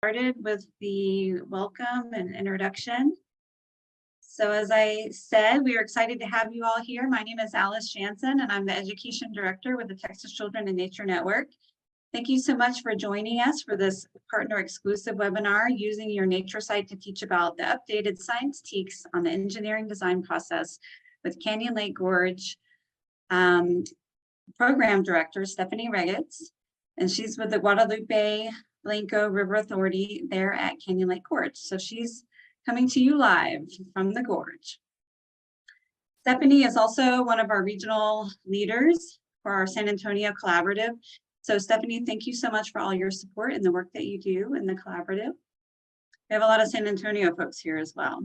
Started with the welcome and introduction. So as I said, we are excited to have you all here. My name is Alice Jansen, and I'm the Education Director with the Texas Children in Nature Network. Thank you so much for joining us for this partner exclusive webinar, using your nature site to teach about the updated Science TEKS on the engineering design process with Canyon Lake Gorge Program Director, Stephanie Regets, and she's with the Guadalupe-Blanco River Authority there at Canyon Lake Gorge. So she's coming to you live from the gorge. Stephanie is also one of our regional leaders for our San Antonio Collaborative. So Stephanie, thank you so much for all your support and the work that you do in the collaborative. We have a lot of San Antonio folks here as well.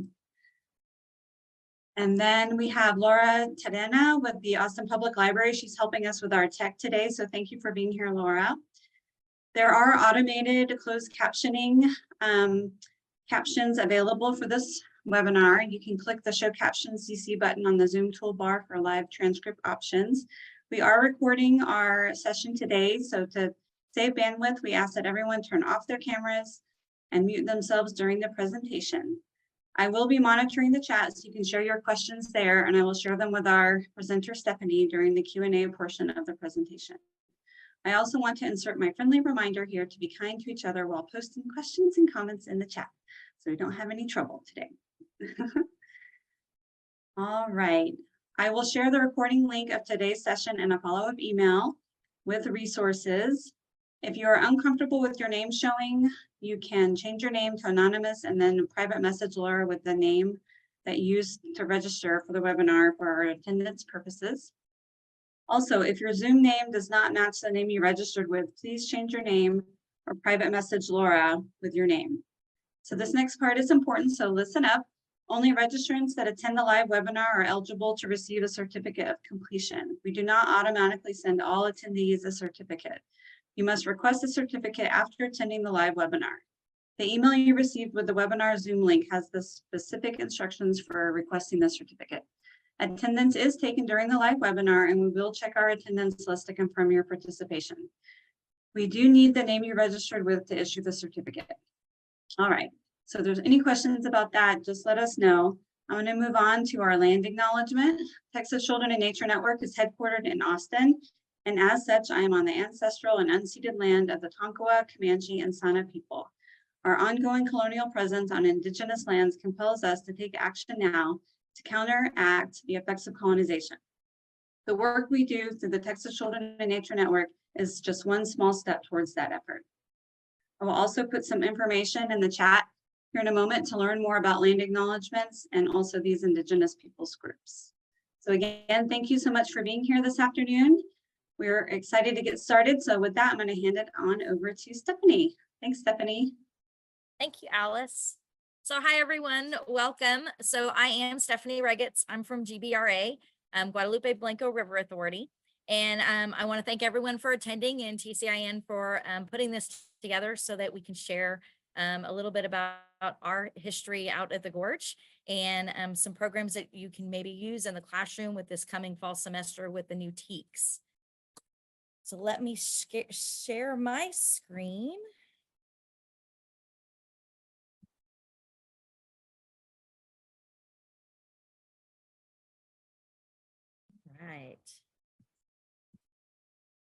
And then we have Laura Tadena with the Austin Public Library. She's helping us with our tech today. So thank you for being here, Laura. There are automated closed captioning captions available for this webinar. You can click the Show Captions CC button on the Zoom toolbar for live transcript options. We are recording our session today, so to save bandwidth, we ask that everyone turn off their cameras and mute themselves during the presentation. I will be monitoring the chat, so you can share your questions there, and I will share them with our presenter, Stephanie, during the Q&A portion of the presentation. I also want to insert my friendly reminder here to be kind to each other while posting questions and comments in the chat, so we don't have any trouble today. All right. I will share the recording link of today's session in a follow-up email with resources. If you are uncomfortable with your name showing, you can change your name to anonymous and then private message Laura with the name that you used to register for the webinar for our attendance purposes. Also, if your Zoom name does not match the name you registered with, please change your name or private message Laura with your name. So this next part is important, so listen up. Only registrants that attend the live webinar are eligible to receive a certificate of completion. We do not automatically send all attendees a certificate. You must request a certificate after attending the live webinar. The email you received with the webinar Zoom link has the specific instructions for requesting the certificate. Attendance is taken during the live webinar, and we will check our attendance list to confirm your participation. We do need the name you registered with to issue the certificate. All right, so if there's any questions about that, just let us know. I'm going to move on to our land acknowledgement. Texas Children in Nature Network is headquartered in Austin, and as such, I am on the ancestral and unceded land of the Tonkawa, Comanche, and Sana people. Our ongoing colonial presence on indigenous lands compels us to take action now to counteract the effects of colonization. The work we do through the Texas Children in Nature Network is just one small step towards that effort. I will also put some information in the chat here in a moment to learn more about land acknowledgements and also these indigenous peoples groups. So again, thank you so much for being here this afternoon. We're excited to get started. So with that, I'm going to hand it on over to Stephanie. Thanks, Stephanie. Thank you, Alice. So hi, everyone. Welcome. So I am Stephanie Regets. I'm from GBRA, Guadalupe-Blanco River Authority. And I want to thank everyone for attending and TCIN for putting this together so that we can share a little bit about our history out at the Gorge and some programs that you can maybe use in the classroom with this coming fall semester with the new TEKS. So let me share my screen. Right.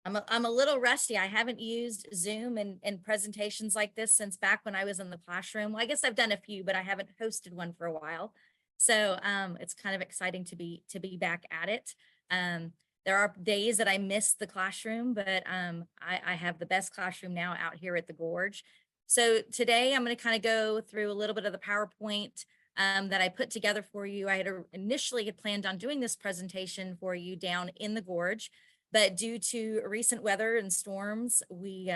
I'm a little rusty. I haven't used Zoom and presentations like this since back when I was in the classroom. Well, I guess I've done a few, but I haven't hosted one for a while. So it's kind of exciting to be back at it. There are days that I miss the classroom, but I have the best classroom now out here at the Gorge. So today I'm going to kind of go through a little bit of the PowerPoint that I put together for you. I had initially planned on doing this presentation for you down in the Gorge, but due to recent weather and storms, we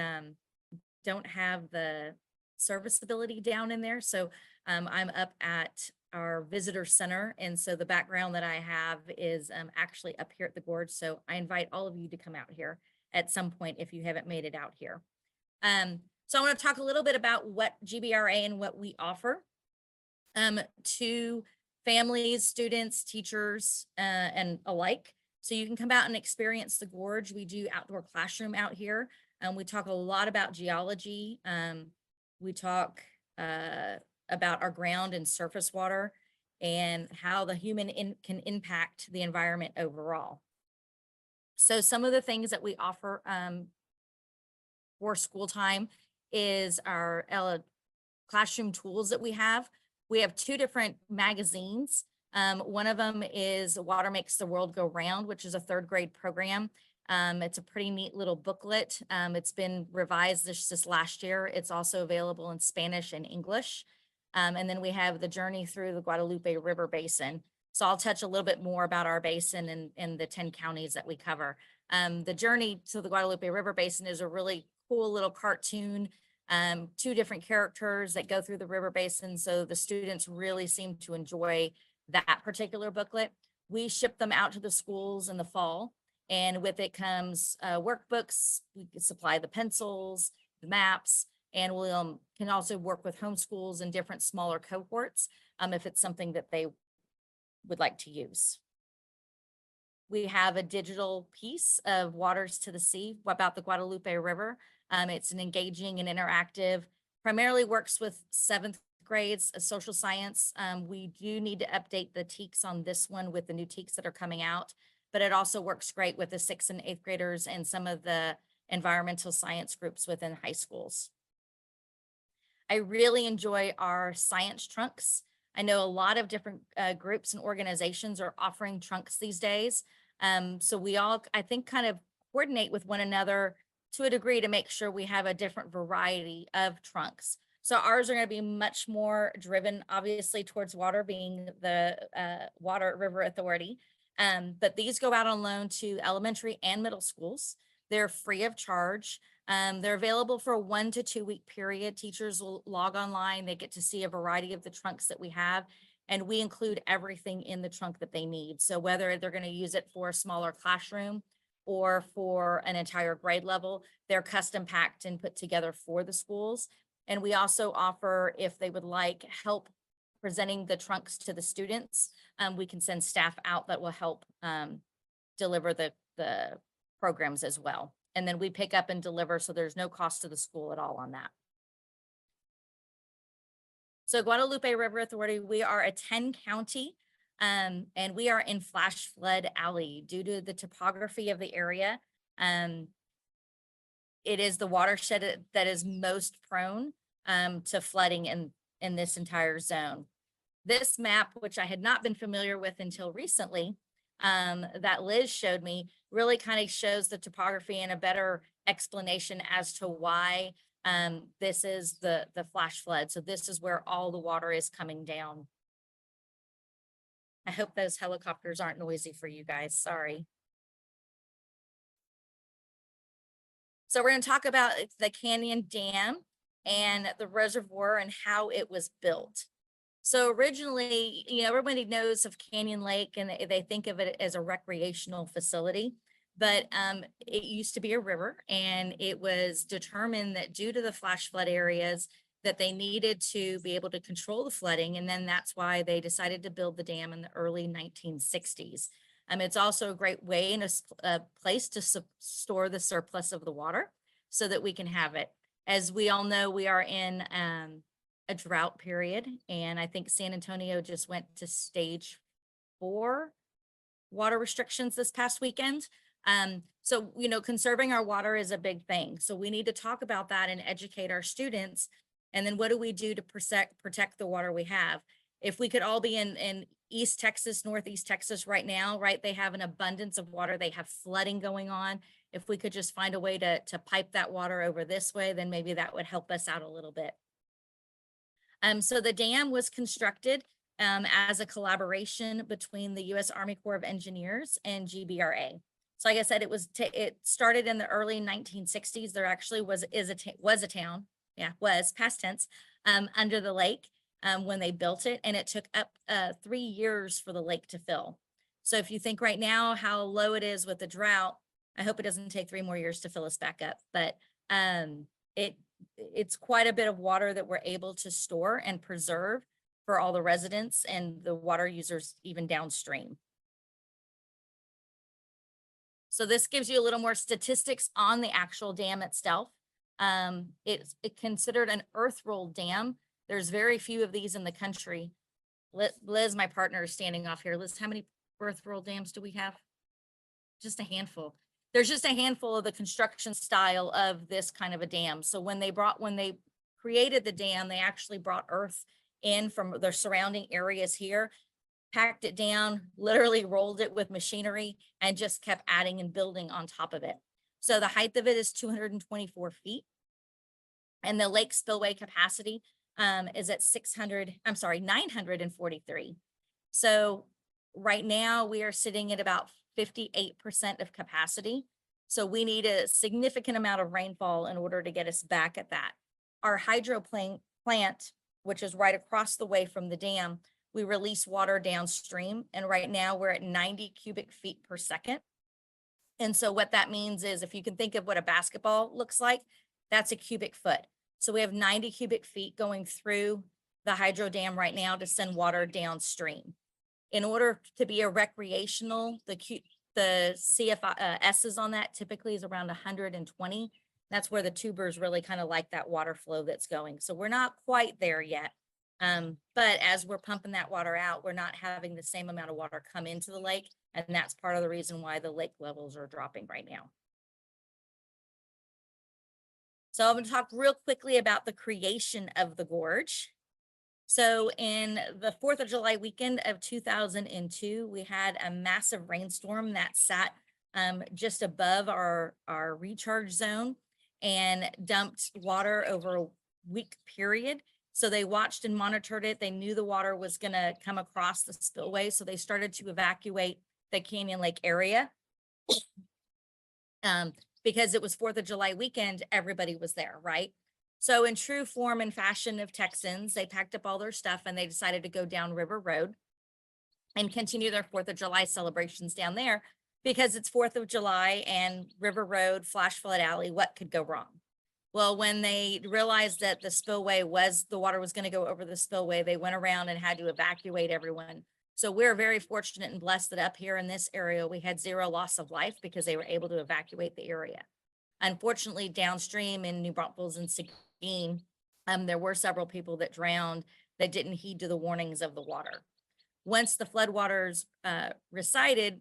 don't have the serviceability down in there. So I'm up at our visitor center. And so the background that I have is actually up here at the Gorge. So I invite all of you to come out here at some point if you haven't made it out here. So I want to talk a little bit about what GBRA and what we offer to families, students, teachers, and alike. So you can come out and experience the Gorge. We do outdoor classroom out here. We talk a lot about geology. We talk about our ground and surface water and how the human can impact the environment overall. So some of the things that we offer for school time is our classroom tools that we have. We have 2 different magazines. One of them is Water Makes the World Go Round, which is a 3rd grade program. It's a pretty neat little booklet. It's been revised this last year. It's also available in Spanish and English. And then we have the Journey Through the Guadalupe River Basin. So I'll touch a little bit more about our basin and the 10 counties that we cover. The Journey to the Guadalupe River Basin is a really cool little cartoon, 2 different characters that go through the river basin. So the students really seem to enjoy that particular booklet. We ship them out to the schools in the fall, and with it comes workbooks. We can supply the pencils, the maps, and we can also work with homeschools and different smaller cohorts if it's something that they would like to use. We have a digital piece of Waters to the Sea about the Guadalupe River. It's an engaging and interactive, primarily works with 7th grades of social science. We do need to update the TEKS on this one with the new TEKS that are coming out, but it also works great with the 6th and 8th graders and some of the environmental science groups within high schools. I really enjoy our science trunks. I know a lot of different groups and organizations are offering trunks these days. So we all, I think, kind of coordinate with one another to a degree to make sure we have a different variety of trunks. So ours are going to be much more driven, obviously, towards water, being the Water River Authority. But these go out on loan to elementary and middle schools. They're free of charge. They're available for a 1 to 2 week period. Teachers will log online. They get to see a variety of the trunks that we have, and we include everything in the trunk that they need. So whether they're going to use it for a smaller classroom or for an entire grade level, they're custom packed and put together for the schools. And we also offer, if they would like help presenting the trunks to the students, we can send staff out that will help deliver the programs as well. And then we pick up and deliver, so there's no cost to the school at all on that. So Guadalupe River Authority, we are a 10 county, and we are in flash flood alley due to the topography of the area. It is the watershed that is most prone to flooding in this entire zone. This map, which I had not been familiar with until recently, that Liz showed me, really kind of shows the topography and a better explanation as to why this is the flash flood. So this is where all the water is coming down. I hope those helicopters aren't noisy for you guys. Sorry. So we're going to talk about the Canyon Dam and the reservoir and how it was built. So originally, everybody knows of Canyon Lake and they think of it as a recreational facility, but it used to be a river, and it was determined that due to the flash flood areas that they needed to be able to control the flooding. And then that's why they decided to build the dam in the early 1960s. It's also a great way and a place to store the surplus of the water so that we can have it. As we all know, we are in a drought period, and I think San Antonio just went to stage 4 water restrictions this past weekend. So, conserving our water is a big thing. So we need to talk about that and educate our students. And then what do we do to protect the water we have? If we could all be in East Texas, Northeast Texas right now, right? They have an abundance of water. They have flooding going on. If we could just find a way to pipe that water over this way, then maybe that would help us out a little bit. So the dam was constructed as a collaboration between the U.S. Army Corps of Engineers and GBRA. So like I said, it started in the early 1960s. There actually was a town, past tense, under the lake when they built it, and it took up 3 years for the lake to fill. So if you think right now how low it is with the drought, I hope it doesn't take 3 more years to fill us back up. But it's quite a bit of water that we're able to store and preserve for all the residents and the water users even downstream. So this gives you a little more statistics on the actual dam itself. It's considered an earth roll dam. There's very few of these in the country. Liz, my partner, is standing off here. Liz, how many earth roll dams do we have? Just a handful. There's just a handful of the construction style of this kind of a dam. So when they created the dam, they actually brought earth in from their surrounding areas here, packed it down, literally rolled it with machinery, and just kept adding and building on top of it. So the height of it is 224 feet. And the lake spillway capacity is at 943. So right now we are sitting at about 58% of capacity. So we need a significant amount of rainfall in order to get us back at that. Our hydro plant, which is right across the way from the dam, we release water downstream. And right now we're at 90 cubic feet per second. And so what that means is, if you can think of what a basketball looks like, that's a cubic foot. So we have 90 cubic feet going through the hydro dam right now to send water downstream. In order to be a recreational, the CFSs on that typically is around 120. That's where the tubers really kind of like that water flow that's going. So we're not quite there yet. But as we're pumping that water out, we're not having the same amount of water come into the lake. And that's part of the reason why the lake levels are dropping right now. So I'm going to talk real quickly about the creation of the gorge. So in the 4th of July weekend of 2002, we had a massive rainstorm that sat just above our recharge zone and dumped water over a week period. So they watched and monitored it. They knew the water was going to come across the spillway. So they started to evacuate the Canyon Lake area. Because it was 4th of July weekend, everybody was there, right? So in true form and fashion of Texans, they packed up all their stuff and they decided to go down River Road and continue their 4th of July celebrations down there, because it's 4th of July and River Road, flash flood alley, what could go wrong? Well, when they realized that the water was going to go over the spillway, they went around and had to evacuate everyone. So we're very fortunate and blessed that up here in this area, we had 0 loss of life because they were able to evacuate the area. Unfortunately, downstream in New Braunfels and Seguin, there were several people that drowned that didn't heed to the warnings of the water. Once the floodwaters receded,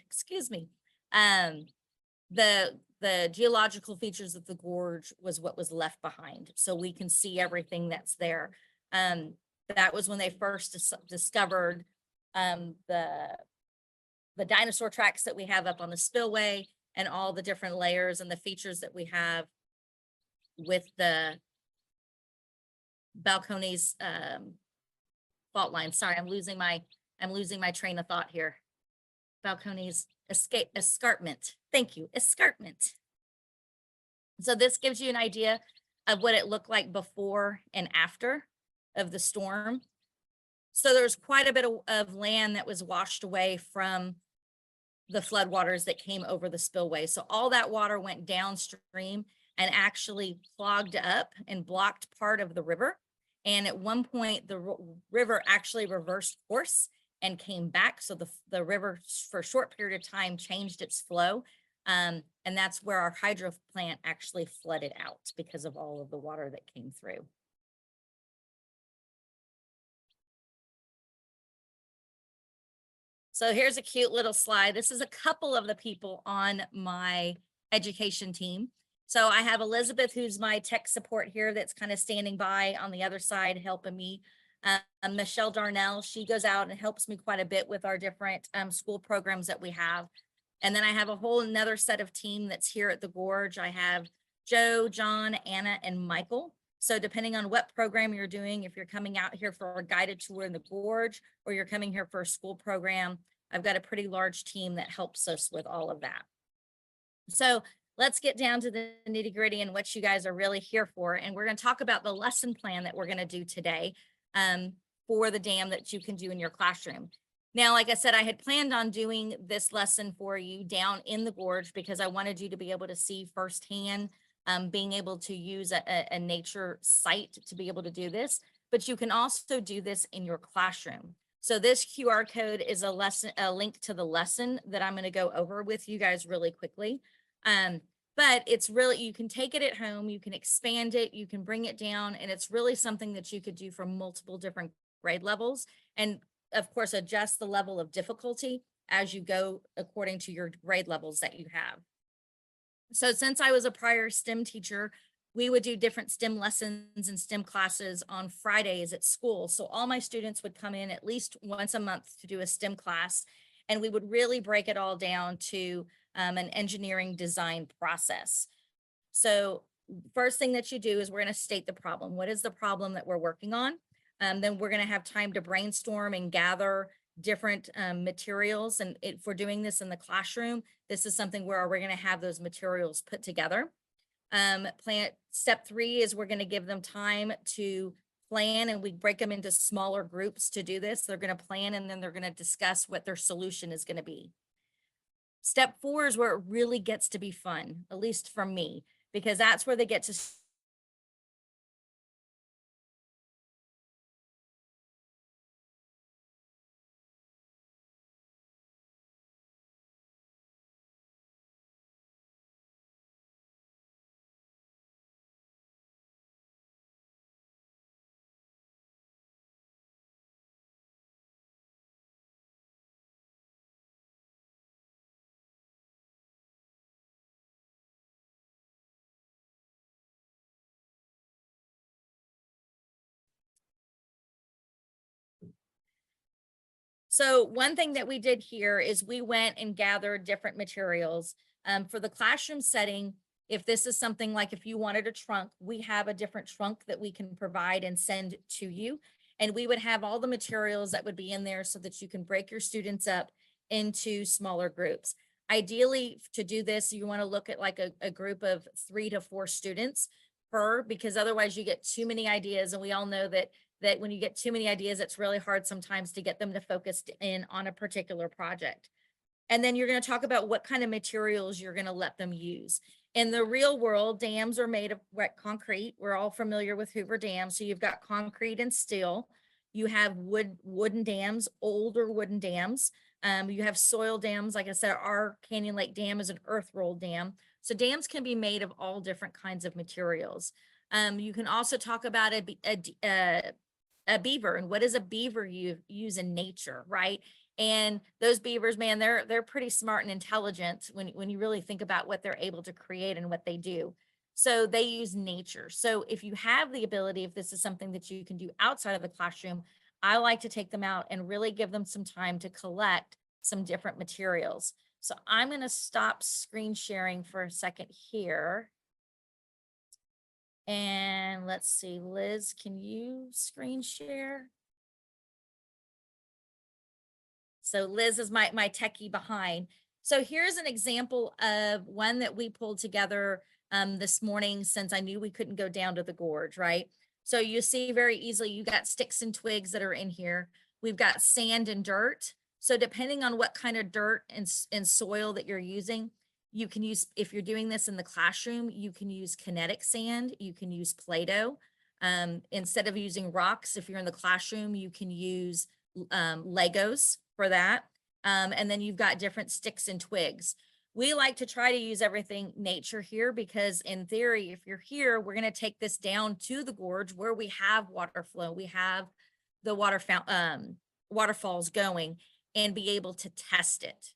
excuse me, the geological features of the gorge was what was left behind. So we can see everything that's there. That was when they first discovered the dinosaur tracks that we have up on the spillway and all the different layers and the features that we have with the Balcones fault line. Sorry, I'm losing my train of thought here. Balcones escarpment. Thank you, escarpment. So this gives you an idea of what it looked like before and after of the storm. So there's quite a bit of land that was washed away from the floodwaters that came over the spillway. So all that water went downstream and actually clogged up and blocked part of the river. And at one point, the river actually reversed course and came back. So the river for a short period of time changed its flow. And that's where our hydro plant actually flooded out because of all of the water that came through. So here's a cute little slide. This is a couple of the people on my education team. So I have Elizabeth, who's my tech support here, that's kind of standing by on the other side, helping me. Michelle Darnell, she goes out and helps me quite a bit with our different school programs that we have. And then I have a whole another set of team that's here at the Gorge. I have Joe, John, Anna, and Michael. So depending on what program you're doing, if you're coming out here for a guided tour in the Gorge, or you're coming here for a school program, I've got a pretty large team that helps us with all of that. So let's get down to the nitty gritty and what you guys are really here for. And we're going to talk about the lesson plan that we're going to do today for the dam that you can do in your classroom. Now, like I said, I had planned on doing this lesson for you down in the Gorge because I wanted you to be able to see firsthand, being able to use a nature site to be able to do this, but you can also do this in your classroom. So this QR code is a link to the lesson that I'm going to go over with you guys really quickly. but it's really, you can take it at home, you can expand it, you can bring it down, and it's really something that you could do for multiple different grade levels. And of course, adjust the level of difficulty as you go according to your grade levels that you have. So since I was a prior STEM teacher, we would do different STEM lessons and STEM classes on Fridays at school. So all my students would come in at least once a month to do a STEM class, and we would really break it all down to an engineering design process. So first thing that you do is we're going to state the problem. What is the problem that we're working on? Then we're going to have time to brainstorm and gather different materials. And if we're doing this in the classroom, this is something where we're going to have those materials put together. Step 3 is we're going to give them time to plan, and we break them into smaller groups to do this. They're going to plan, and then they're going to discuss what their solution is going to be. Step 4 is where it really gets to be fun, at least for me, because that's where they get to So one thing that we did here is we went and gathered different materials for the classroom setting. If this is something like if you wanted a trunk, we have a different trunk that we can provide and send to you. And we would have all the materials that would be in there so that you can break your students up into smaller groups. Ideally, to do this, you want to look at like a group of 3 to 4 students per, because otherwise you get too many ideas. And we all know that when you get too many ideas, it's really hard sometimes to get them to focus in on a particular project. And then you're going to talk about what kind of materials you're going to let them use. In the real world, dams are made of wet concrete. We're all familiar with Hoover Dam. So you've got concrete and steel. You have wooden dams, older wooden dams. You have soil dams. Like I said, our Canyon Lake Dam is an earth roll dam. So dams can be made of all different kinds of materials. You can also talk about a beaver, and what does a beaver use in nature, right? And those beavers, man, they're pretty smart and intelligent when you really think about what they're able to create and what they do. So they use nature. So if you have the ability, if this is something that you can do outside of the classroom, I like to take them out and really give them some time to collect some different materials. So I'm going to stop screen sharing for a second here. And let's see, Liz, can you screen share? So Liz is my techie behind. So here's an example of one that we pulled together this morning, since I knew we couldn't go down to the gorge, right? So you see very easily, you got sticks and twigs that are in here. We've got sand and dirt. So depending on what kind of dirt and soil that you're using, you can use, if you're doing this in the classroom, you can use kinetic sand, you can use Play-Doh. Instead of using rocks, if you're in the classroom, you can use Legos for that. And then you've got different sticks and twigs. We like to try to use everything nature here, because in theory, if you're here, we're going to take this down to the gorge where we have water flow, we have the waterfalls going, and be able to test it.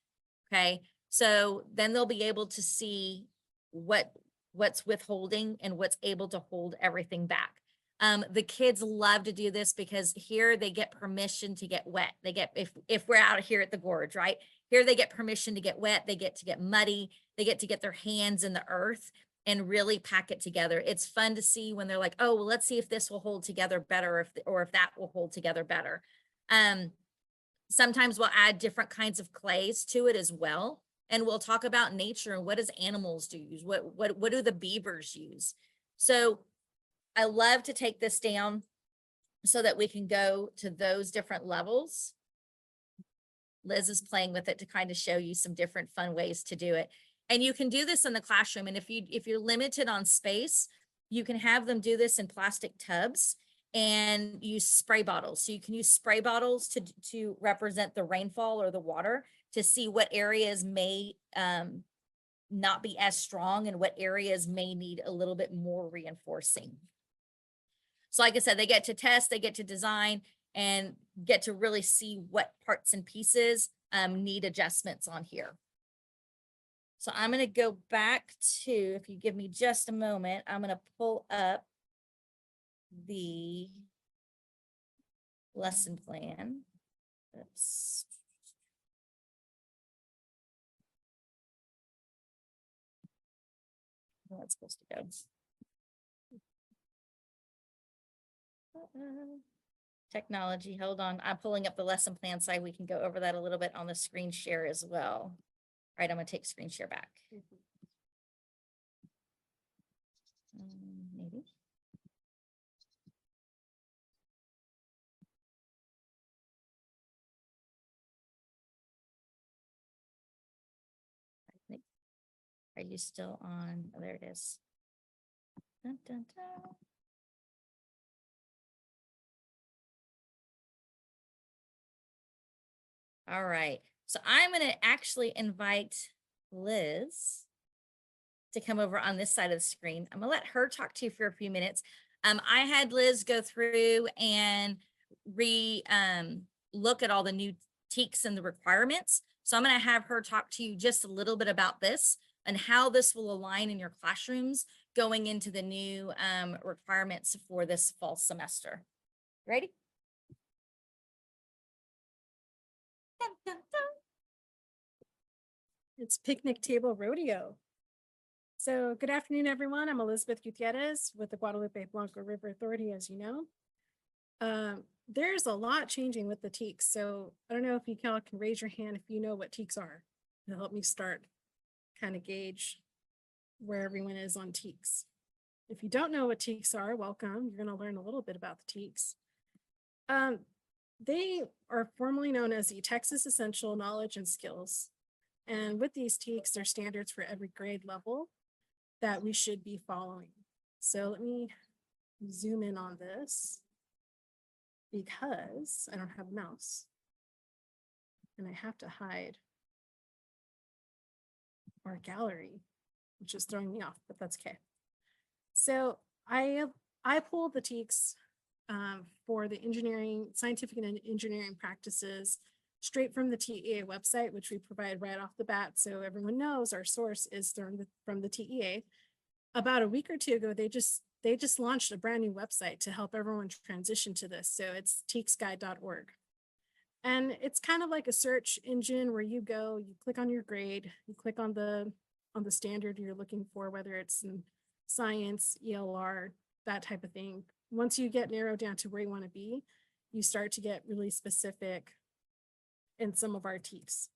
Okay. So then they'll be able to see what's withholding and what's able to hold everything back. The kids love to do this because here they get permission to get wet. They get, if we're out here at the gorge, right? Here they get permission to get wet. They get to get muddy. They get to get their hands in the earth and really pack it together. It's fun to see when they're like, oh, well, let's see if this will hold together better, or if that will hold together better. Sometimes we'll add different kinds of clays to it as well. And we'll talk about nature and what does animals do use? What do the beavers use? So I love to take this down so that we can go to those different levels. Liz is playing with it to kind of show you some different fun ways to do it. And you can do this in the classroom. And if you're limited on space, you can have them do this in plastic tubs and use spray bottles. So you can use spray bottles to represent the rainfall or the water, to see what areas may not be as strong and what areas may need a little bit more reinforcing. So like I said, they get to test, they get to design, and get to really see what parts and pieces need adjustments on here. So I'm going to go back to, if you give me just a moment, I'm going to pull up the lesson plan. Oops. Where it's supposed to go. Technology, hold on. I'm pulling up the lesson plan so we can go over that a little bit on the screen share as well. All right, I'm going to take screen share back. Maybe. Are you still on? Oh, there it is. Dun, dun, dun. All right, so I'm going to actually invite Liz to come over on this side of the screen. I'm going to let her talk to you for a few minutes. I had Liz go through and look at all the new TEKS and the requirements. So I'm going to have her talk to you just a little bit about this and how this will align in your classrooms going into the new requirements for this fall semester. Ready? Dun, dun, dun. It's picnic table rodeo. So good afternoon, everyone. I'm Elizabeth Gutierrez with the Guadalupe-Blanco River Authority, as you know. There's a lot changing with the TEKS. So I don't know if you all can raise your hand if you know what TEKS are. It'll help me start kind of gauge where everyone is on TEKS. If you don't know what TEKS are, welcome. You're going to learn a little bit about the TEKS. They are formally known as the Texas Essential Knowledge and Skills. And with these TEKS, they're standards for every grade level that we should be following. So let me zoom in on this because I don't have a mouse and I have to hide our gallery, which is throwing me off, but that's okay. So I pulled the TEKS for the engineering, scientific and engineering practices straight from the TEA website, which we provide right off the bat. So everyone knows our source is from the TEA. About a week or two ago, they just launched a brand new website to help everyone transition to this. So it's teksguide.org. And it's kind of like a search engine where you go, you click on your grade, you click on the standard you're looking for, whether it's in science, ELR, that type of thing. Once you get narrowed down to where you want to be, you start to get really specific in some of our TEKS.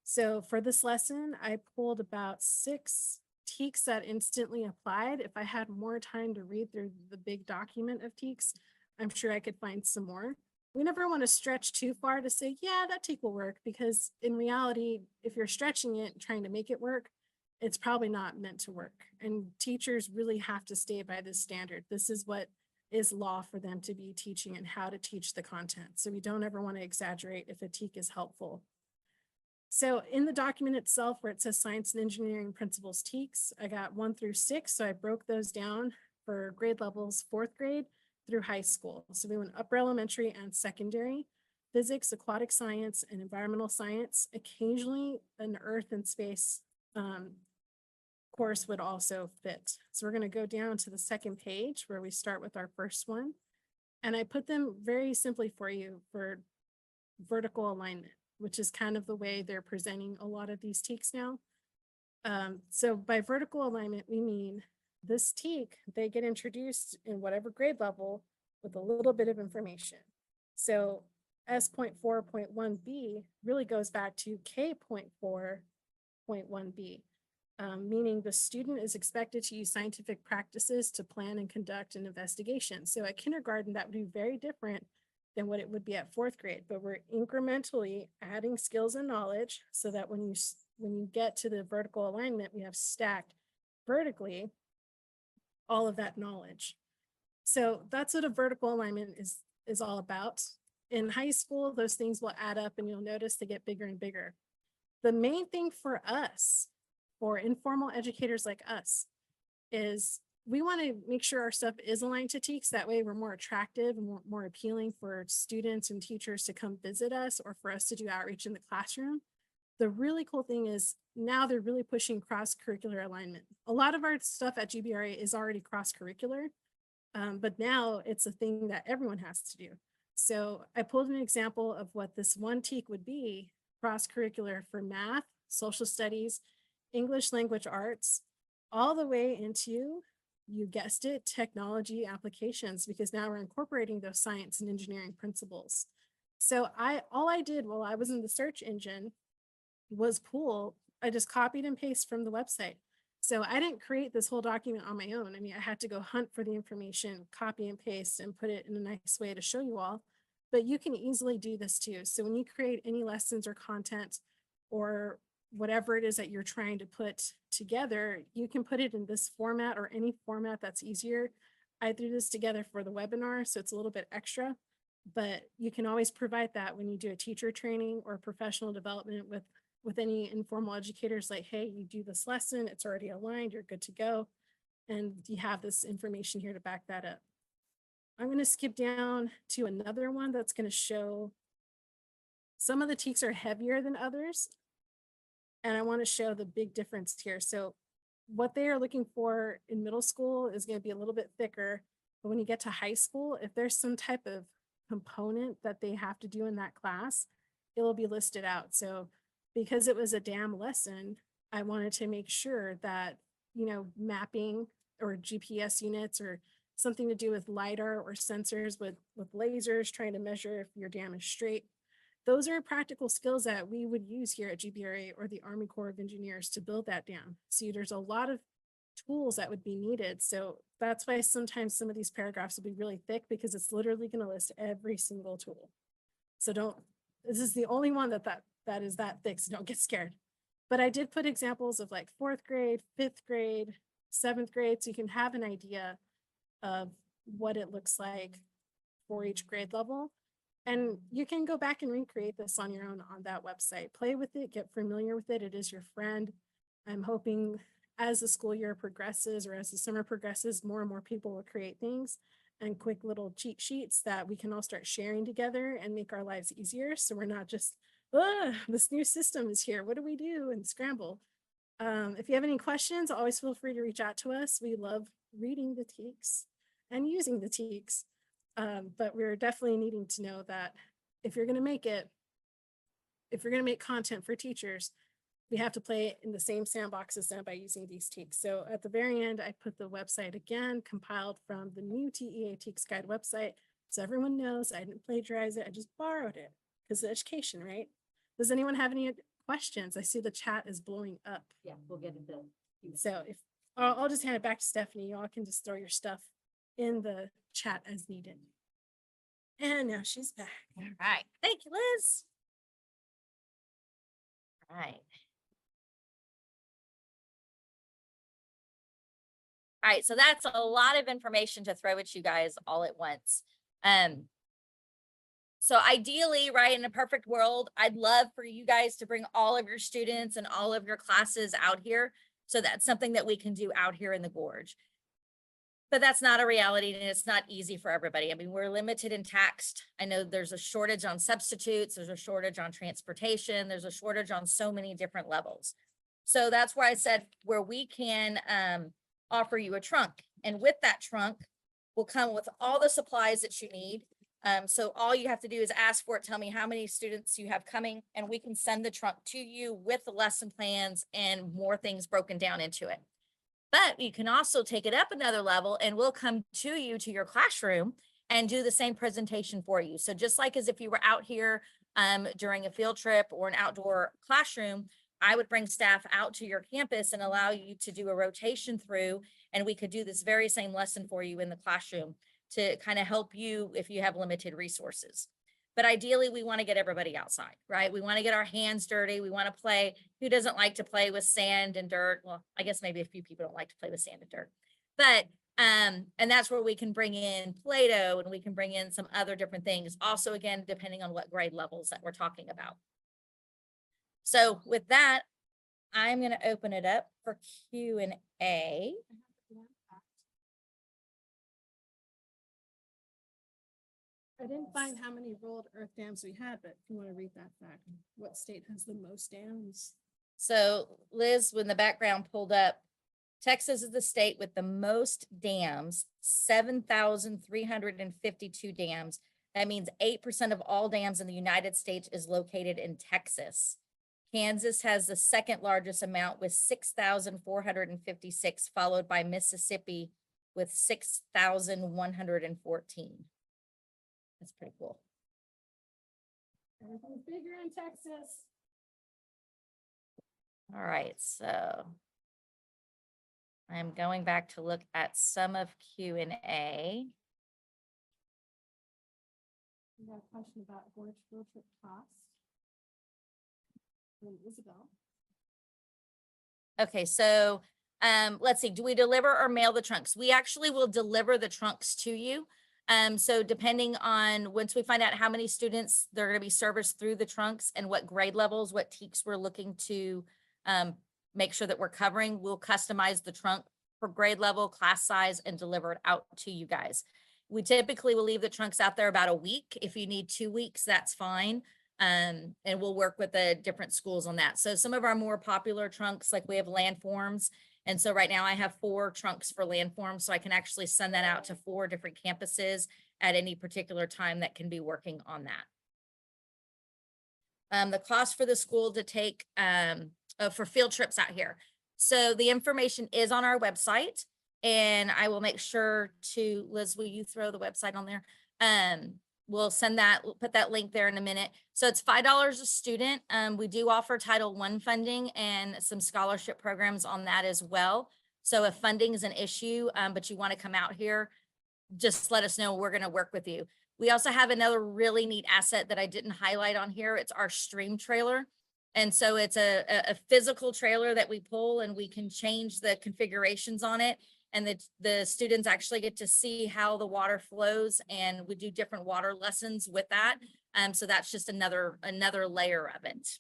So for this lesson, I pulled about 6 TEKS that instantly applied. If I had more time to read through the big document of TEKS, I'm sure I could find some more. We never want to stretch too far to say, yeah, that TEK will work, because in reality, if you're stretching it and trying to make it work, it's probably not meant to work. And teachers really have to stay by this standard. This is what is law for them to be teaching and how to teach the content. So we don't ever want to exaggerate if a TEK is helpful. So in the document itself, where it says Science and Engineering Principles TEKS, I got 1 through 6. So I broke those down for grade levels, 4th grade through high school. So we went upper elementary and secondary, physics, aquatic science, and environmental science. Occasionally an earth and space course would also fit. So we're going to go down to the second page where we start with our first one. And I put them very simply for you for vertical alignment, which is kind of the way they're presenting a lot of these TEKS now. So by vertical alignment, we mean this TEK, they get introduced in whatever grade level with a little bit of information. So S.4.1b really goes back to K.4.1b. Meaning the student is expected to use scientific practices to plan and conduct an investigation. So at kindergarten, that would be very different than what it would be at 4th grade, but we're incrementally adding skills and knowledge so that when you get to the vertical alignment, we have stacked vertically all of that knowledge. So that's what a vertical alignment is all about. In high school, those things will add up and you'll notice they get bigger and bigger. The main thing for us for informal educators like us is we want to make sure our stuff is aligned to TEKS. That way we're more attractive and more appealing for students and teachers to come visit us or for us to do outreach in the classroom. The really cool thing is now they're really pushing cross-curricular alignment. A lot of our stuff at GBRA is already cross-curricular, but now it's a thing that everyone has to do. So I pulled an example of what this one TEK would be, cross-curricular for math, social studies, English language arts, all the way into, you guessed it, technology applications, because now we're incorporating those science and engineering principles. So all I did while I was in the search engine was I just copied and pasted from the website. So I didn't create this whole document on my own. I mean, I had to go hunt for the information, copy and paste, and put it in a nice way to show you all. But you can easily do this too. So when you create any lessons or content or whatever it is that you're trying to put together, you can put it in this format or any format that's easier. I threw this together for the webinar, so it's a little bit extra, but you can always provide that when you do a teacher training or professional development with any informal educators, like, hey, you do this lesson, it's already aligned, you're good to go. And you have this information here to back that up. I'm going to skip down to another one that's going to show some of the TEKS are heavier than others. And I want to show the big difference here. So what they are looking for in middle school is going to be a little bit thicker. But when you get to high school, if there's some type of component that they have to do in that class, it will be listed out. So because it was a DAM lesson, I wanted to make sure that, mapping or GPS units or something to do with LiDAR or sensors with lasers trying to measure if your dam is straight. Those are practical skills that we would use here at GBRA or the Army Corps of Engineers to build that dam. See, there's a lot of tools that would be needed. So that's why sometimes some of these paragraphs will be really thick, because it's literally going to list every single tool. So this is the only one that is that thick, so don't get scared. But I did put examples of like 4th grade, 5th grade, 7th grade, so you can have an idea of what it looks like for each grade level. And you can go back and recreate this on your own on that website. Play with it, get familiar with it. It is your friend. I'm hoping as the school year progresses or as the summer progresses, more and more people will create things and quick little cheat sheets that we can all start sharing together and make our lives easier. So we're not just, this new system is here, what do we do? And scramble. If you have any questions, always feel free to reach out to us. We love reading the TEKS and using the TEKS. But we're definitely needing to know that if you're going to make content for teachers, we have to play it in the same sandbox as them by using these TEKS. So at the very end, I put the website again, compiled from the new TEA TEKS Guide website. So everyone knows I didn't plagiarize it. I just borrowed it because of education, right? Does anyone have any questions? I see the chat is blowing up. Yeah, we'll get it. So I'll just hand it back to Stephanie. Y'all can just throw your stuff in the chat as needed. And now she's back. All right. Thank you, Liz. All right. All right, so that's a lot of information to throw at you guys all at once. So ideally, right, in a perfect world, I'd love for you guys to bring all of your students and all of your classes out here. So that's something that we can do out here in the Gorge. But that's not a reality, and it's not easy for everybody. I mean, we're limited and taxed. I know there's a shortage on substitutes, there's a shortage on transportation, there's a shortage on so many different levels. So that's why I said where we can offer you a trunk. And with that trunk will come with all the supplies that you need. So all you have to do is ask for it, tell me how many students you have coming, and we can send the trunk to you with the lesson plans and more things broken down into it. But you can also take it up another level and we'll come to you to your classroom and do the same presentation for you. So just like as if you were out here during a field trip or an outdoor classroom, I would bring staff out to your campus and allow you to do a rotation through, and we could do this very same lesson for you in the classroom to kind of help you if you have limited resources. But ideally, we want to get everybody outside, right? We want to get our hands dirty. We want to play. Who doesn't like to play with sand and dirt? Well, I guess maybe a few people don't like to play with sand and dirt. But, and that's where we can bring in Play-Doh and we can bring in some other different things. Also, again, depending on what grade levels that we're talking about. So with that, I'm going to open it up for Q&A. I didn't find how many rolled earth dams we had, but if you want to read that fact, what state has the most dams? So Liz, when the background pulled up, Texas is the state with the most dams, 7,352 dams. That means 8% of all dams in the United States is located in Texas. Kansas has the second largest amount with 6,456, followed by Mississippi with 6,114. That's pretty cool. Everything's bigger in Texas. All right, so I'm going back to look at some of Q&A. We got a question about Gorge field trip cost. From Isabel. Okay, so let's see, do we deliver or mail the trunks? We actually will deliver the trunks to you. So depending on, once we find out how many students they're going to be serviced through the trunks and what grade levels, what TEKS we're looking to make sure that we're covering, we'll customize the trunk for grade level, class size, and deliver it out to you guys. We typically will leave the trunks out there about a week. If you need 2 weeks, that's fine. And we'll work with the different schools on that. So some of our more popular trunks, like we have landforms. And so right now I have 4 trunks for landforms, so I can actually send that out to 4 different campuses at any particular time that can be working on that. The cost for the school to take for field trips out here. So the information is on our website, and I will make sure to, Liz, will you throw the website on there? We'll send that, we'll put that link there in a minute. So it's $5 a student. We do offer Title I funding and some scholarship programs on that as well. So if funding is an issue, but you want to come out here, just let us know. We're going to work with you. We also have another really neat asset that I didn't highlight on here. It's our stream trailer. And so it's a physical trailer that we pull, and we can change the configurations on it. And the students actually get to see how the water flows, and we do different water lessons with that. So that's just another layer of it.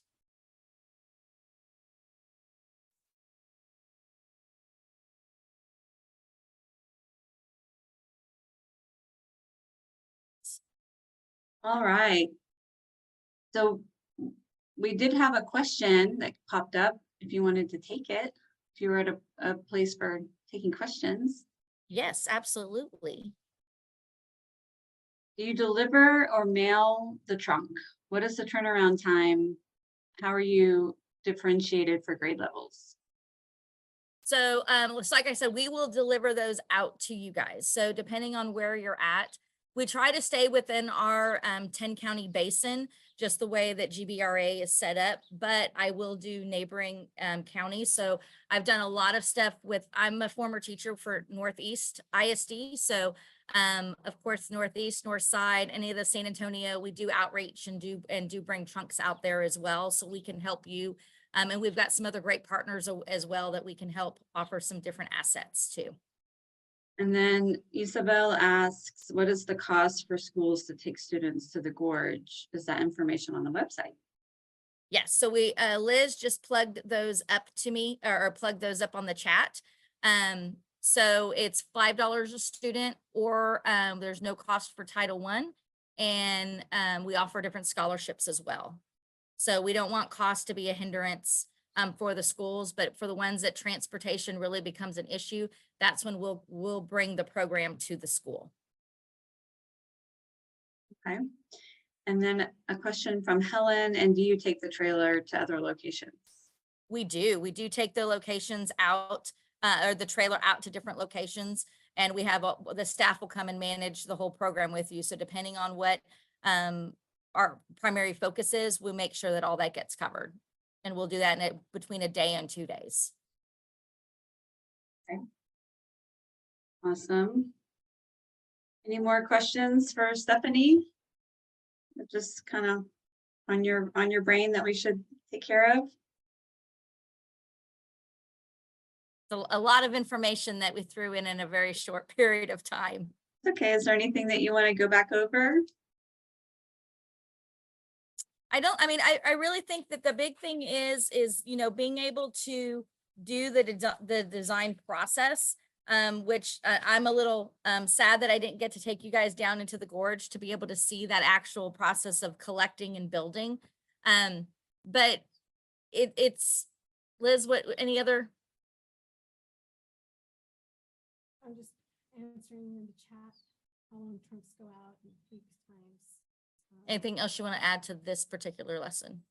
All right. So we did have a question that popped up if you wanted to take it, if you were at a place for taking questions. Yes, absolutely. Do you deliver or mail the trunk? What is the turnaround time? How are you differentiated for grade levels? So, like I said, we will deliver those out to you guys. So depending on where you're at, we try to stay within our 10 county basin, just the way that GBRA is set up, but I will do neighboring counties. So I've done a lot of stuff with, I'm a former teacher for Northeast ISD. So of course, Northeast, North Side, any of the San Antonio, we do outreach and do bring trunks out there as well. So we can help you. And we've got some other great partners as well that we can help offer some different assets too. And then Isabel asks, what is the cost for schools to take students to the Gorge? Is that information on the website? Yes, so Liz just plugged those up to me, or plugged those up on the chat. So it's $5 a student, or there's no cost for Title I, and we offer different scholarships as well. So we don't want cost to be a hindrance for the schools, but for the ones that transportation really becomes an issue, that's when we'll bring the program to the school. Okay. And then a question from Helen, and do you take the trailer to other locations? We do take the locations out, or the trailer out to different locations, and we have the staff will come and manage the whole program with you. So depending on what our primary focus is, we'll make sure that all that gets covered. And we'll do that in between a day and 2 days. Okay. Awesome. Any more questions for Stephanie? Just kind of on your brain that we should take care of? So a lot of information that we threw in a very short period of time. Okay, is there anything that you want to go back over? I really think that the big thing is, you know, being able to do the design process, which I'm a little sad that I didn't get to take you guys down into the gorge to be able to see that actual process of collecting and building. But it's, Liz, what, any other? I'm just answering in the chat how long trunks go out in weeks times. Anything else you want to add to this particular lesson?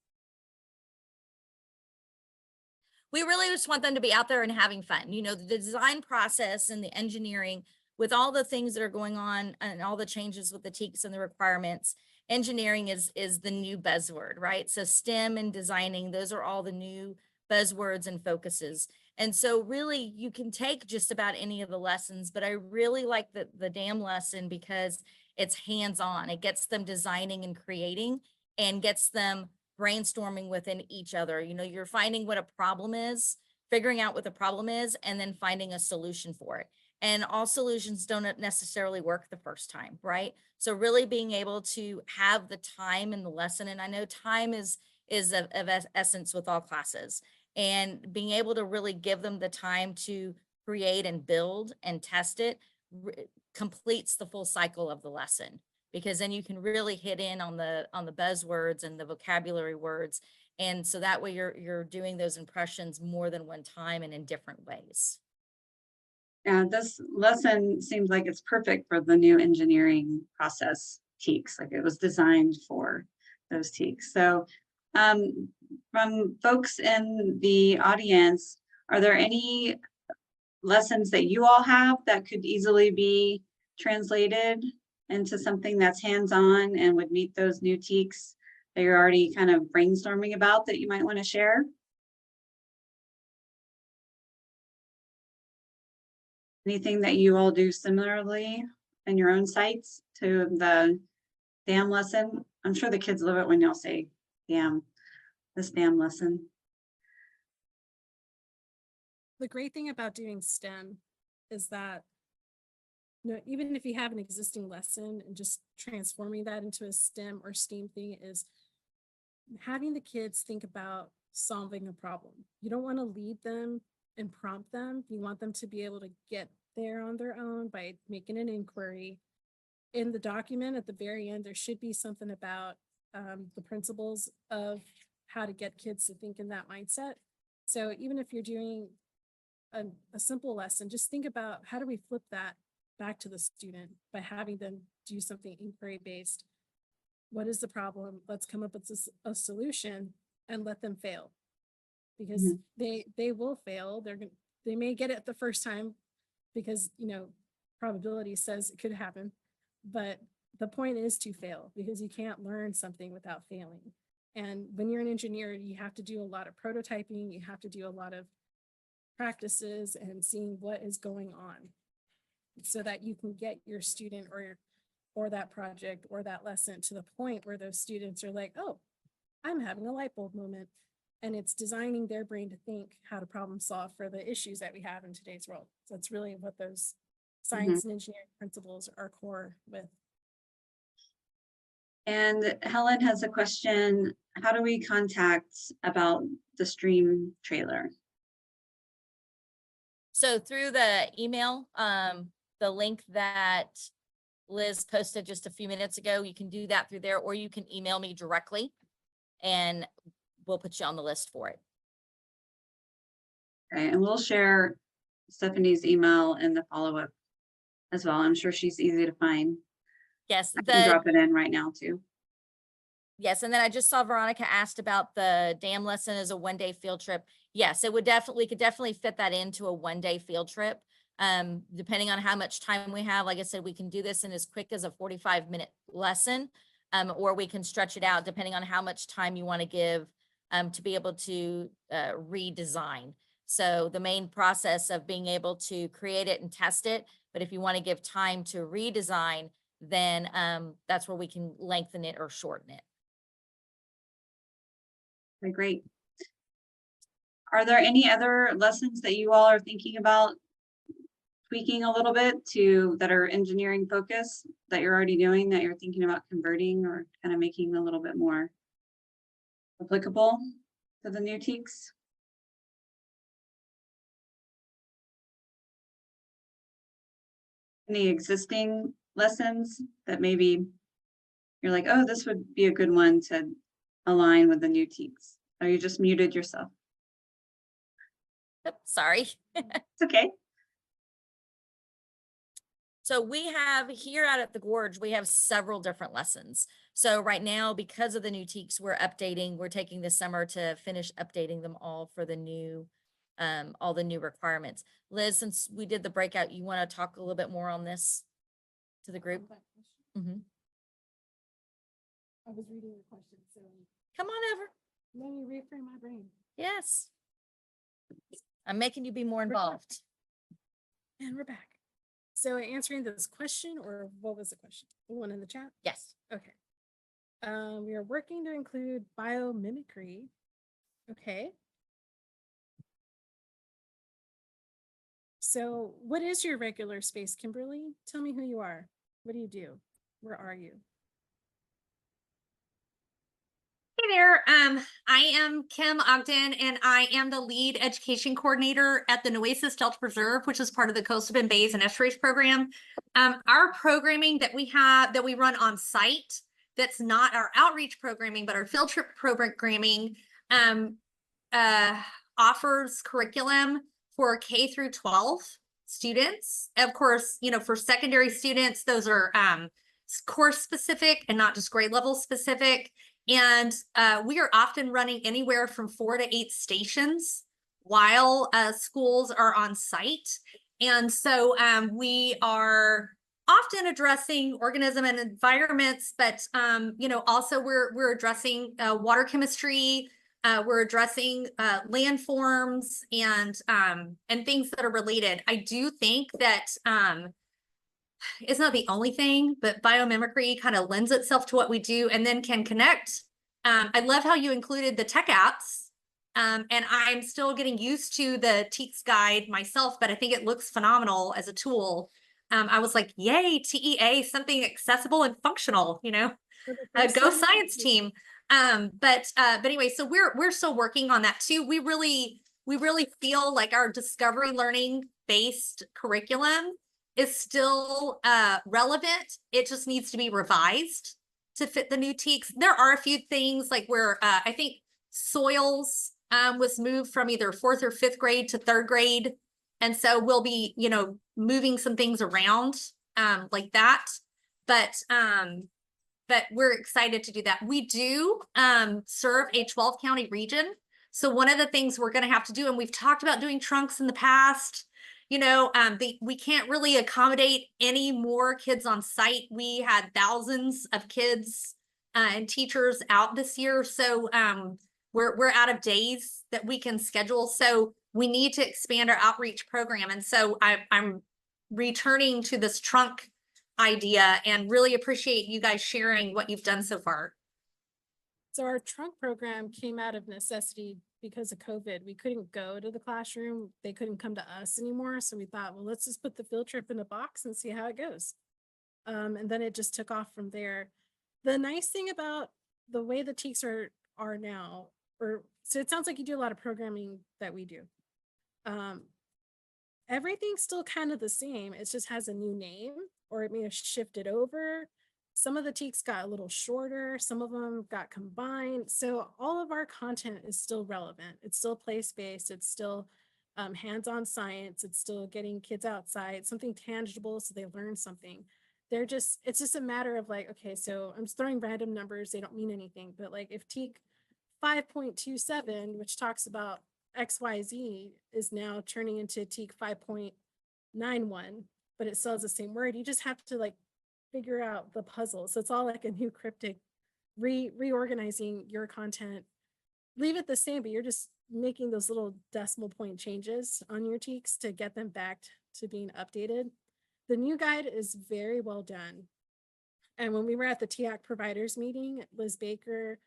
We really just want them to be out there and having fun. You know, the design process and the engineering with all the things that are going on and all the changes with the TEKS and the requirements, engineering is the new buzzword, right? So STEM and designing, those are all the new buzzwords and focuses. And so really you can take just about any of the lessons, but I really like the dam lesson because it's hands-on. It gets them designing and creating and gets them brainstorming within each other. You know, you're finding what a problem is, figuring out what the problem is, and then finding a solution for it. And all solutions don't necessarily work the first time, right? So really being able to have the time in the lesson, and I know time is of essence with all classes, and being able to really give them the time to create and build and test it completes the full cycle of the lesson, because then you can really hit in on the buzzwords and the vocabulary words. And so that way you're doing those impressions more than one time and in different ways. Yeah, this lesson seems like it's perfect for the new engineering process TEKS, like it was designed for those TEKS. So from folks in the audience, are there any lessons that you all have that could easily be translated into something that's hands-on and would meet those new TEKS that you're already kind of brainstorming about that you might want to share? Anything that you all do similarly in your own sites to the dam lesson? I'm sure the kids love it when y'all say dam, this dam lesson. The great thing about doing STEM is that, you know, even if you have an existing lesson and just transforming that into a STEM or STEAM thing is having the kids think about solving a problem. You don't want to lead them and prompt them. You want them to be able to get there on their own by making an inquiry. In the document at the very end, there should be something about the principles of how to get kids to think in that mindset. So even if you're doing a simple lesson, just think about how do we flip that back to the student by having them do something inquiry based. What is the problem? Let's come up with a solution and let them fail, because they will fail. They may get it the first time because, you know, probability says it could happen, but the point is to fail, because you can't learn something without failing. And when you're an engineer, you have to do a lot of prototyping. You have to do a lot of practices and seeing what is going on so that you can get your student or that project or that lesson to the point where those students are like, oh, I'm having a light bulb moment. And it's designing their brain to think how to problem solve for the issues that we have in today's world. So that's really what those science and engineering principles are core with. And Helen has a question. How do we contact about the stream trailer? So through the email, the link that Liz posted just a few minutes ago, you can do that through there, or you can email me directly and we'll put you on the list for it. Okay, and we'll share Stephanie's email in the follow-up as well. I'm sure she's easy to find. Yes, I can drop it in right now too. Yes, and then I just saw Veronica asked about the dam lesson as a one-day field trip. Yes, it would definitely, we could definitely fit that into a one-day field trip. Depending on how much time we have, like I said, we can do this in as quick as a 45-minute lesson, or we can stretch it out depending on how much time you want to give to be able to redesign. So the main process of being able to create it and test it, but if you want to give time to redesign, then that's where we can lengthen it or shorten it. Okay, great. Are there any other lessons that you all are thinking about tweaking a little bit to that are engineering focused that you're already doing that you're thinking about converting or kind of making a little bit more applicable to the new TEKS? Any existing lessons that maybe you're like, oh, this would be a good one to align with the new TEKS? Or you just muted yourself? Oops, sorry. It's okay. So we have here out at the Gorge, we have several different lessons. So right now, because of the new TEKS, we're taking this summer to finish updating them all for the new, all the new requirements. Liz, since we did the breakout, you want to talk a little bit more on this to the group? Mhm. I was reading your question, so Come on over. let me reframe my brain. Yes. I'm making you be more involved. And we're back. So answering this question, or what was the question? The one in the chat? Yes. Okay. We are working to include biomimicry. Okay. So what is your regular space, Kimberly? Tell me who you are. What do you do? Where are you? Hey there, I am Kim Ogden and I am the lead education coordinator at the Nueces Delta Preserve, which is part of the Coastal Bend Bays and Estuaries program. Our programming that we run on site, that's not our outreach programming, but our field trip programming, offers curriculum for K through 12 students. Of course, you know, for secondary students, those are course specific and not just grade level specific. And we are often running anywhere from 4 to 8 stations while schools are on site. And so we are often addressing organism and environments, but you know, also we're addressing water chemistry, we're addressing landforms and things that are related. I do think that it's not the only thing, but biomimicry kind of lends itself to what we do and then can connect. I love how you included the tech apps. And I'm still getting used to the TEKS guide myself, but I think it looks phenomenal as a tool. I was like, yay, TEA, something accessible and functional, you know, go science team. But anyway, so we're still working on that too. We really feel like our discovery learning based curriculum is still relevant. It just needs to be revised to fit the new TEKS. There are a few things like where I think soils was moved from either 4th or 5th grade to 3rd grade. And so we'll be, you know, moving some things around like that. But we're excited to do that. We do serve a 12 county region. So one of the things we're going to have to do, and we've talked about doing trunks in the past, you know, we can't really accommodate any more kids on site. We had thousands of kids and teachers out this year. So we're out of days that we can schedule. So we need to expand our outreach program. And so I'm returning to this trunk idea and really appreciate you guys sharing what you've done so far. So our trunk program came out of necessity because of COVID. We couldn't go to the classroom. They couldn't come to us anymore. So we thought, well, let's just put the field trip in a box and see how it goes. And then it just took off from there. The nice thing about the way the TEKS are now, so it sounds like you do a lot of programming that we do. Everything's still kind of the same. It just has a new name, or it may have shifted over. Some of the TEKS got a little shorter. Some of them got combined. So all of our content is still relevant. It's still place-based. It's still hands-on science. It's still getting kids outside, something tangible so they learn something. It's just a matter of like, okay, so I'm just throwing random numbers. They don't mean anything. But like if TEK 5.27, which talks about XYZ, is now turning into TEK 5.91, but it still has the same word, you just have to like figure out the puzzle. So it's all like a new cryptic, reorganizing your content. Leave it the same, but you're just making those little decimal point changes on your TEKS to get them back to being updated. The new guide is very well done. And when we were at the TEAC providers meeting, Liz Baker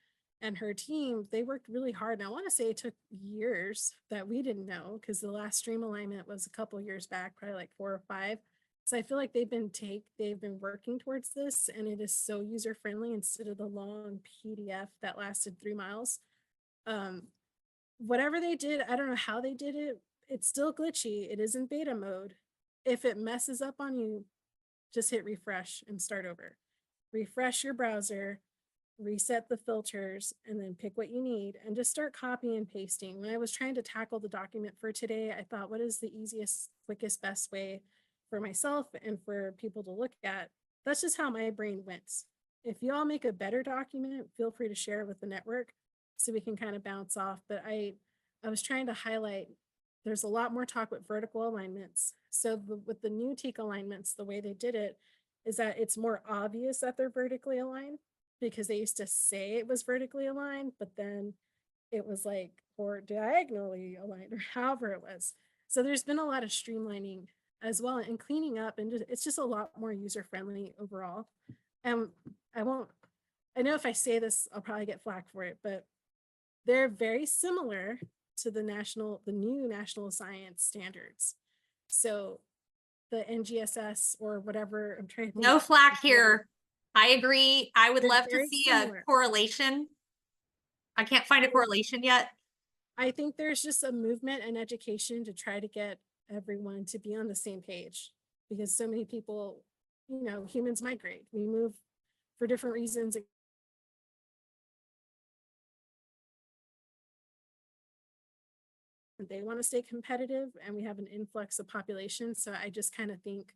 and her team, they worked really hard. And I want to say it took years that we didn't know, because the last stream alignment was a couple years back, probably like 4 or 5. So I feel like they've been working towards this, and it is so user friendly instead of the long PDF that lasted 3 miles. Whatever they did, I don't know how they did it. It's still glitchy. It is in beta mode. If it messes up on you, just hit refresh and start over. Refresh your browser, reset the filters, and then pick what you need and just start copying and pasting. When I was trying to tackle the document for today, I thought, what is the easiest, quickest, best way for myself and for people to look at? That's just how my brain went. If you all make a better document, feel free to share it with the network so we can kind of bounce off. But I was trying to highlight, there's a lot more talk with vertical alignments. So with the new TEK alignments, the way they did it is that it's more obvious that they're vertically aligned, because they used to say it was vertically aligned, but then it was like, or diagonally aligned, or however it was. So there's been a lot of streamlining as well and cleaning up, and it's just a lot more user-friendly overall. And I know if I say this, I'll probably get flack for it, but they're very similar to the new national science standards. So the NGSS or whatever, I'm trying to think. No flack here. I agree. I would They're love to very see similar. a correlation. I can't find a correlation yet. I think there's just a movement and education to try to get everyone to be on the same page, because so many people, humans migrate. We move for different reasons. They want to stay competitive, and we have an influx of population. So I just kind of think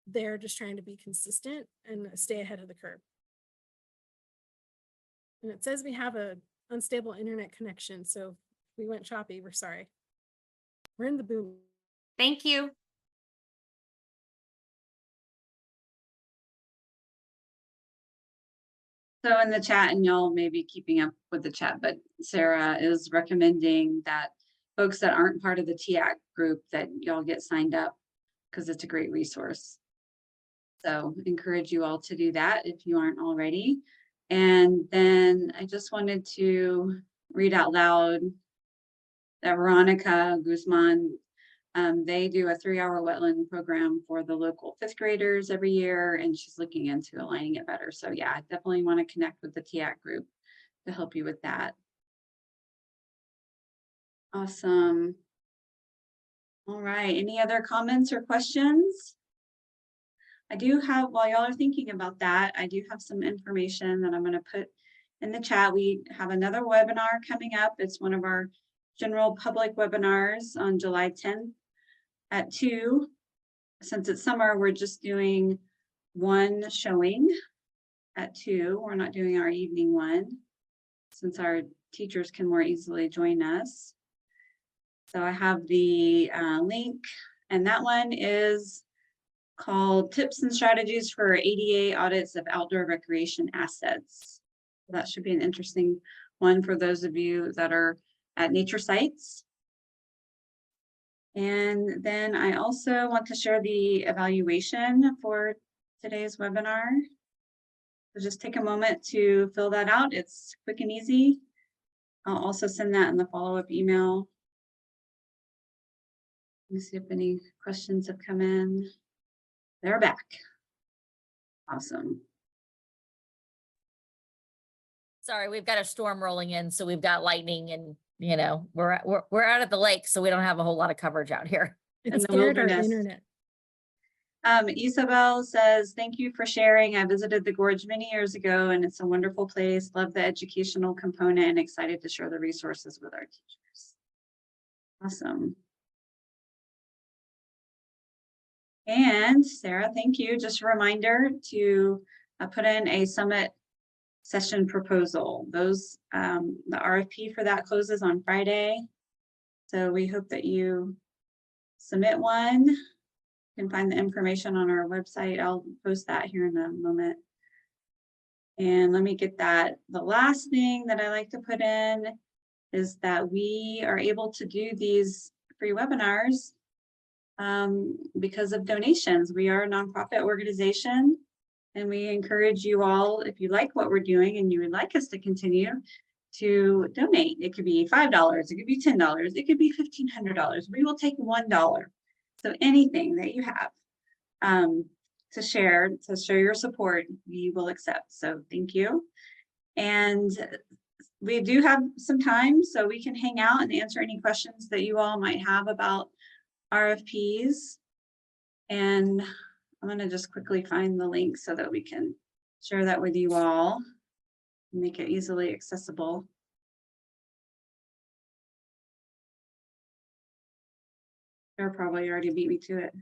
they're just trying to be consistent and stay ahead of the curve. And it says we have an unstable internet connection. So if we went choppy, we're sorry. We're in the boom. Thank you. So in the chat, and y'all may be keeping up with the chat, but Sarah is recommending that folks that aren't part of the TEK group, that y'all get signed up, because it's a great resource. So encourage you all to do that if you aren't already. And then I just wanted to read out loud that Veronica Guzman, they do a 3-hour wetland program for the local 5th graders every year, and she's looking into aligning it better. So yeah, I definitely want to connect with the TEK group to help you with that. Awesome. All right, any other comments or questions? I do have, while y'all are thinking about that, I do have some information that I'm going to put in the chat. We have another webinar coming up. It's one of our general public webinars on July 10th at 2. Since it's summer, we're just doing one showing at 2. We're not doing our evening one, since our teachers can more easily join us. So I have the link, and that one is called Tips and Strategies for ADA Audits of Outdoor Recreation Assets. That should be an interesting one for those of you that are at nature sites. And then I also want to share the evaluation for today's webinar. So just take a moment to fill that out. It's quick and easy. I'll also send that in the follow-up email. Let me see if any questions have come in. They're back. Awesome. Sorry, we've got a storm rolling in, so we've got lightning, and we're out at the lake, so we don't have a whole lot of coverage out here. It's the scared our wilderness. internet. Isabel says, thank you for sharing. I visited the Gorge many years ago, and it's a wonderful place. Love the educational component and excited to share the resources with our teachers. Awesome. And Sarah, thank you. Just a reminder to put in a summit session proposal. Those, the RFP for that closes on Friday. So we hope that you submit one. You can find the information on our website. I'll post that here in a moment. And let me get that. The last thing that I like to put in is that we are able to do these free webinars because of donations. We are a nonprofit organization, and we encourage you all, if you like what we're doing and you would like us to continue, to donate. It could be $5, it could be $10, it could be $1,500. We will take $1. So anything that you have to show your support, we will accept. So thank you. And we do have some time, so we can hang out and answer any questions that you all might have about RFPs. And I'm going to just quickly find the link so that we can share that with you all, make it easily accessible. They're probably already beat me to it.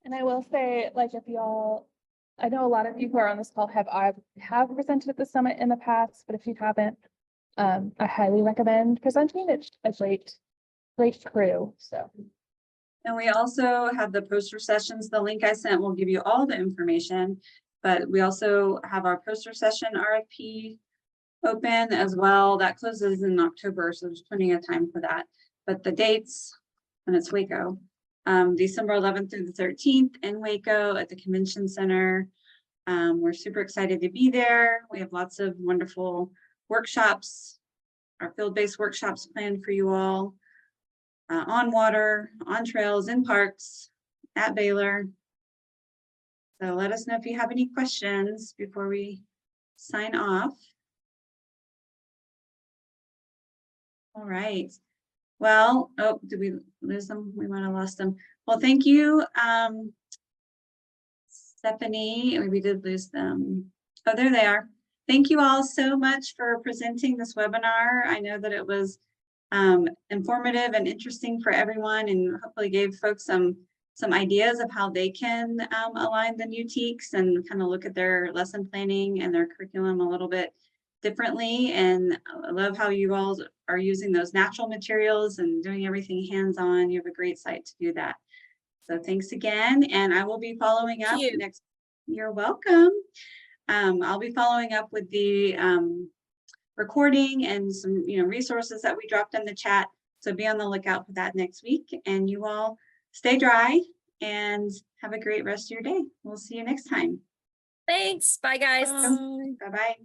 And I will say, like, if y'all, I know a lot of you who are on this call have presented at the summit in the past, but if you haven't, I highly recommend presenting. It's a great crew, so. And we also have the poster sessions. The link I sent will give you all the information, but we also have our poster session RFP open as well. That closes in October, so there's plenty of time for that. But the dates, and it's Waco, December 11th through the 13th in Waco at the Convention Center. We're super excited to be there. We have lots of wonderful workshops, our field-based workshops planned for you all. On water, on trails, in parks, at Baylor. So let us know if you have any questions before we sign off. All right. Well, oh, did we lose them? We might have lost them. Well, thank you, Stephanie. We did lose them. Oh, there they are. Thank you all so much for presenting this webinar. I know that it was informative and interesting for everyone, and hopefully gave folks some ideas of how they can align the new TEKS and kind of look at their lesson planning and their curriculum a little bit differently. And I love how you all are using those natural materials and doing everything hands-on. You have a great site to do that. So thanks again, and I will be following up next. You're welcome. I'll be following up with the recording and some resources that we dropped in the chat, so be on the lookout for that next week. And you all stay dry and have a great rest of your day. We'll see you next time. Thanks. Bye, guys. Bye. Bye bye.